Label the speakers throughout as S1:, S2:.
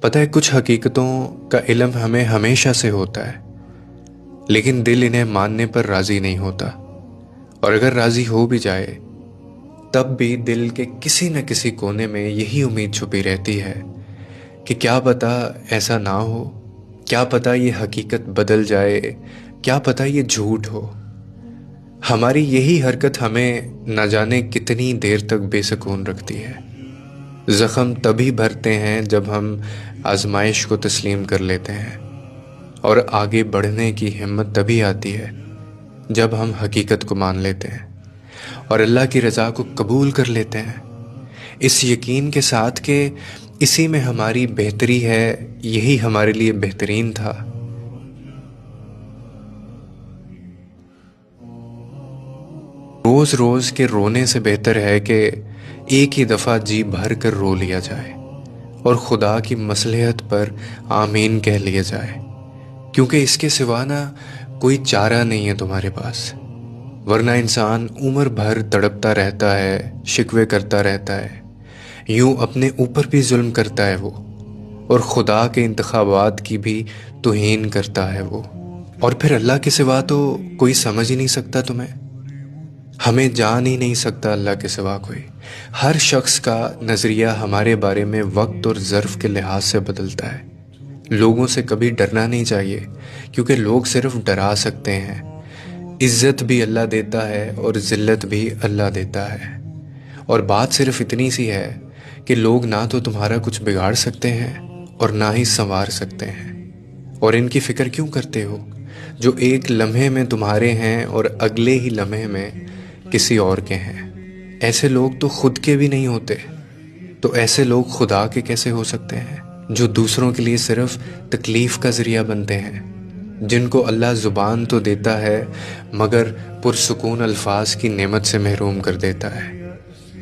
S1: پتہ ہے کچھ حقیقتوں کا علم ہمیں ہمیشہ سے ہوتا ہے، لیکن دل انہیں ماننے پر راضی نہیں ہوتا، اور اگر راضی ہو بھی جائے تب بھی دل کے کسی نہ کسی کونے میں یہی امید چھپی رہتی ہے کہ کیا پتہ ایسا نہ ہو، کیا پتہ یہ حقیقت بدل جائے، کیا پتہ یہ جھوٹ ہو۔ ہماری یہی حرکت ہمیں نہ جانے کتنی دیر تک بے سکون رکھتی ہے۔ زخم تبھی بھرتے ہیں جب ہم آزمائش کو تسلیم کر لیتے ہیں، اور آگے بڑھنے کی ہمت تبھی آتی ہے جب ہم حقیقت کو مان لیتے ہیں اور اللہ کی رضا کو قبول کر لیتے ہیں، اس یقین کے ساتھ کہ اسی میں ہماری بہتری ہے، یہی ہمارے لیے بہترین تھا۔ روز روز کے رونے سے بہتر ہے کہ ایک ہی دفعہ جی بھر کر رو لیا جائے اور خدا کی مصلحت پر آمین کہہ لیا جائے، کیونکہ اس کے سوا نہ کوئی چارہ نہیں ہے تمہارے پاس، ورنہ انسان عمر بھر تڑپتا رہتا ہے، شکوے کرتا رہتا ہے، یوں اپنے اوپر بھی ظلم کرتا ہے وہ، اور خدا کے انتخابات کی بھی توہین کرتا ہے وہ، اور پھر اللہ کے سوا تو کوئی سمجھ ہی نہیں سکتا تمہیں، ہمیں جان ہی نہیں سکتا اللہ کے سوا کوئی۔ ہر شخص کا نظریہ ہمارے بارے میں وقت اور ظرف کے لحاظ سے بدلتا ہے۔ لوگوں سے کبھی ڈرنا نہیں چاہیے، کیونکہ لوگ صرف ڈرا سکتے ہیں۔ عزت بھی اللہ دیتا ہے اور ذلت بھی اللہ دیتا ہے، اور بات صرف اتنی سی ہے کہ لوگ نہ تو تمہارا کچھ بگاڑ سکتے ہیں اور نہ ہی سنوار سکتے ہیں، اور ان کی فکر کیوں کرتے ہو جو ایک لمحے میں تمہارے ہیں اور اگلے ہی لمحے میں کسی اور کے ہیں۔ ایسے لوگ تو خود کے بھی نہیں ہوتے، تو ایسے لوگ خدا کے کیسے ہو سکتے ہیں جو دوسروں کے لیے صرف تکلیف کا ذریعہ بنتے ہیں، جن کو اللہ زبان تو دیتا ہے مگر پرسکون الفاظ کی نعمت سے محروم کر دیتا ہے،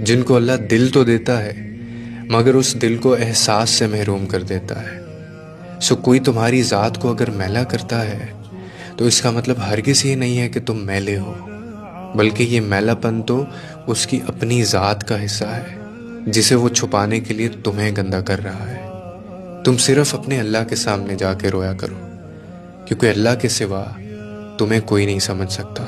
S1: جن کو اللہ دل تو دیتا ہے مگر اس دل کو احساس سے محروم کر دیتا ہے۔ سو کوئی تمہاری ذات کو اگر میلا کرتا ہے تو اس کا مطلب ہرگز یہ نہیں ہے کہ تم میلے ہو، بلکہ یہ میلا پن تو اس کی اپنی ذات کا حصہ ہے جسے وہ چھپانے کے لیے تمہیں گندا کر رہا ہے۔ تم صرف اپنے اللہ کے سامنے جا کے رویا کرو، کیونکہ اللہ کے سوا تمہیں کوئی نہیں سمجھ سکتا۔